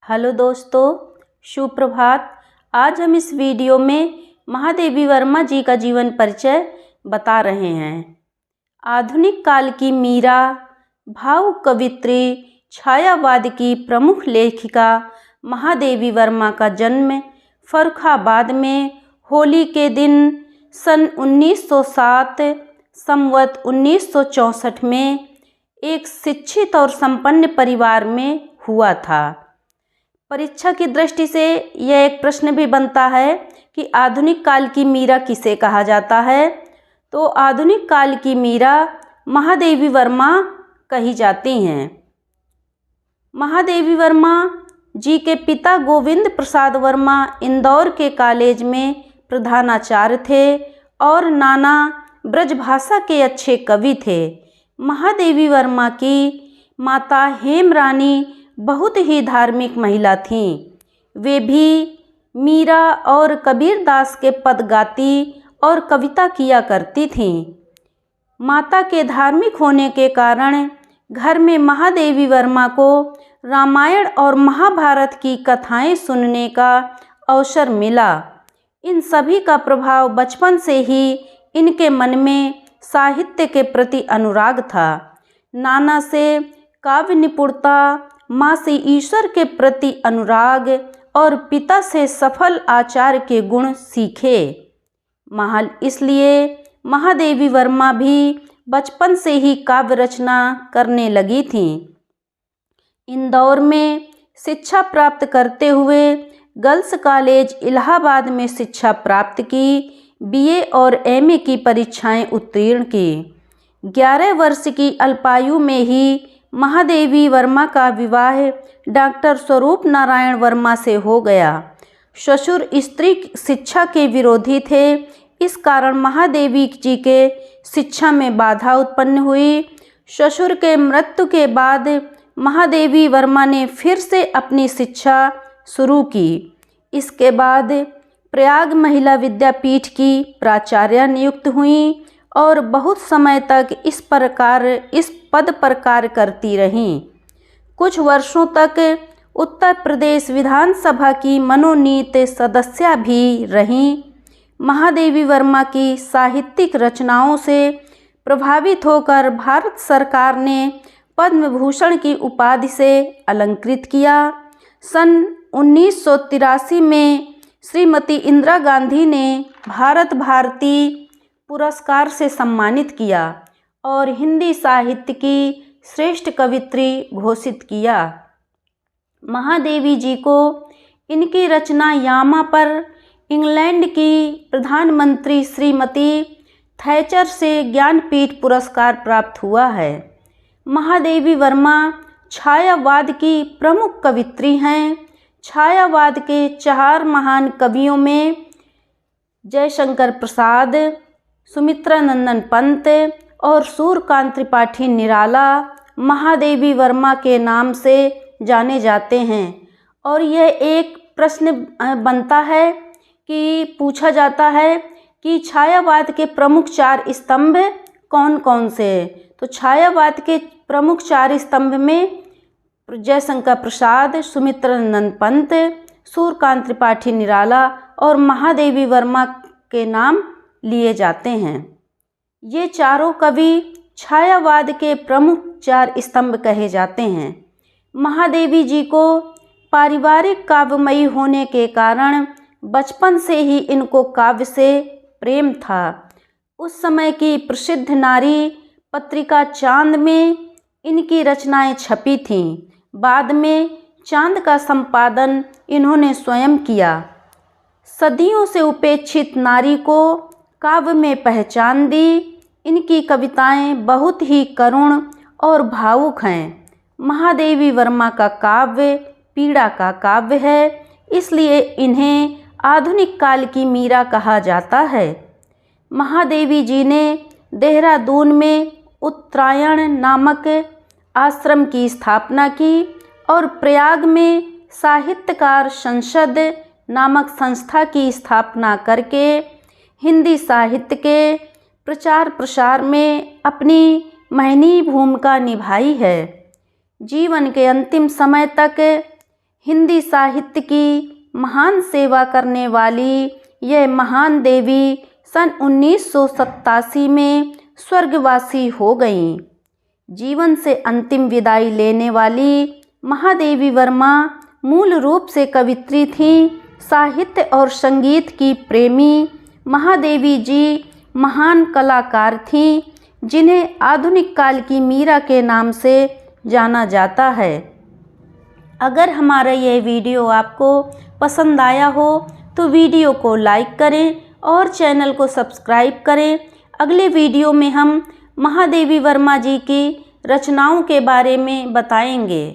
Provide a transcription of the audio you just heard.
Hello दोस्तों, सुप्रभात। आज हम इस वीडियो में महादेवी वर्मा जी का जीवन परिचय बता रहे हैं। आधुनिक काल की मीरा, भावुक कवित्री, छायावाद की प्रमुख लेखिका महादेवी वर्मा का जन्म फर्रुखाबाद में होली के दिन सन 1907 संवत 1964 में एक शिक्षित और संपन्न परिवार में हुआ था। परीक्षा की दृष्टि से यह एक प्रश्न भी बनता है कि आधुनिक काल की मीरा किसे कहा जाता है। तो आधुनिक काल की मीरा महादेवी वर्मा कही जाती हैं। महादेवी वर्मा जी के पिता गोविंद प्रसाद वर्मा इंदौर के कॉलेज में प्रधानाचार्य थे और नाना ब्रजभाषा के अच्छे कवि थे। महादेवी वर्मा की माता हेमरानी बहुत ही धार्मिक महिला थीं। वे भी मीरा और कबीरदास के पद गाती और कविता किया करती थीं। माता के धार्मिक होने के कारण घर में महादेवी वर्मा को रामायण और महाभारत की कथाएं सुनने का अवसर मिला। इन सभी का प्रभाव बचपन से ही इनके मन में साहित्य के प्रति अनुराग था। नाना से काव्य निपुणता, माँ से ईश्वर के प्रति अनुराग और पिता से सफल आचार के गुण सीखे। इसलिए महादेवी वर्मा भी बचपन से ही काव्य रचना करने लगी थीं। इंदौर में शिक्षा प्राप्त करते हुए गर्ल्स कॉलेज इलाहाबाद में शिक्षा प्राप्त की, बीए और एमए की परीक्षाएं उत्तीर्ण की। 11 वर्ष की अल्पायु में ही महादेवी वर्मा का विवाह डॉक्टर स्वरूप नारायण वर्मा से हो गया। ससुर स्त्री शिक्षा के विरोधी थे। इस कारण महादेवी जी के शिक्षा में बाधा उत्पन्न हुई। ससुर के मृत्यु के बाद महादेवी वर्मा ने फिर से अपनी शिक्षा शुरू की। इसके बाद प्रयाग महिला विद्यापीठ की प्राचार्य नियुक्त हुईं और बहुत समय तक इस पद पर कार्य करती रहीं। कुछ वर्षों तक उत्तर प्रदेश विधानसभा की मनोनीत सदस्य भी रहीं। महादेवी वर्मा की साहित्यिक रचनाओं से प्रभावित होकर भारत सरकार ने पद्म भूषण की उपाधि से अलंकृत किया। सन 1983 में श्रीमती इंदिरा गांधी ने भारत भारती पुरस्कार से सम्मानित किया और हिंदी साहित्य की श्रेष्ठ कवित्री घोषित किया। महादेवी जी को इनकी रचना यामा पर इंग्लैंड की प्रधानमंत्री श्रीमती थैचर से ज्ञानपीठ पुरस्कार प्राप्त हुआ है। महादेवी वर्मा छायावाद की प्रमुख कवित्री हैं। छायावाद के 4 महान कवियों में जयशंकर प्रसाद, सुमित्रा नंदन पंत और सूर्यकांत त्रिपाठी निराला महादेवी वर्मा के नाम से जाने जाते हैं। और यह एक प्रश्न बनता है कि पूछा जाता है कि छायावाद के प्रमुख 4 स्तंभ कौन कौन से हैं। तो छायावाद के प्रमुख 4 स्तंभ में जयशंकर प्रसाद, सुमित्रा नंदन पंत, सूर्यकांत त्रिपाठी निराला और महादेवी वर्मा के नाम लिए जाते हैं। ये चारों कवि छायावाद के प्रमुख 4 स्तंभ कहे जाते हैं। महादेवी जी को पारिवारिक काव्यमयी होने के कारण बचपन से ही इनको काव्य से प्रेम था। उस समय की प्रसिद्ध नारी पत्रिका चांद में इनकी रचनाएं छपी थीं। बाद में चांद का संपादन इन्होंने स्वयं किया। सदियों से उपेक्षित नारी को काव्य में पहचान दी। इनकी कविताएं बहुत ही करुण और भावुक हैं। महादेवी वर्मा का काव्य पीड़ा का काव्य है, इसलिए इन्हें आधुनिक काल की मीरा कहा जाता है। महादेवी जी ने देहरादून में उत्तरायण नामक आश्रम की स्थापना की और प्रयाग में साहित्यकार संसद नामक संस्था की स्थापना करके हिंदी साहित्य के प्रचार प्रसार में अपनी महनीय भूमिका निभाई है। जीवन के अंतिम समय तक हिंदी साहित्य की महान सेवा करने वाली यह महान देवी सन 1987 में स्वर्गवासी हो गईं। जीवन से अंतिम विदाई लेने वाली महादेवी वर्मा मूल रूप से कवित्री थीं। साहित्य और संगीत की प्रेमी महादेवी जी महान कलाकार थीं, जिन्हें आधुनिक काल की मीरा के नाम से जाना जाता है। अगर हमारा यह वीडियो आपको पसंद आया हो तो वीडियो को लाइक करें और चैनल को सब्सक्राइब करें। अगले वीडियो में हम महादेवी वर्मा जी की रचनाओं के बारे में बताएंगे।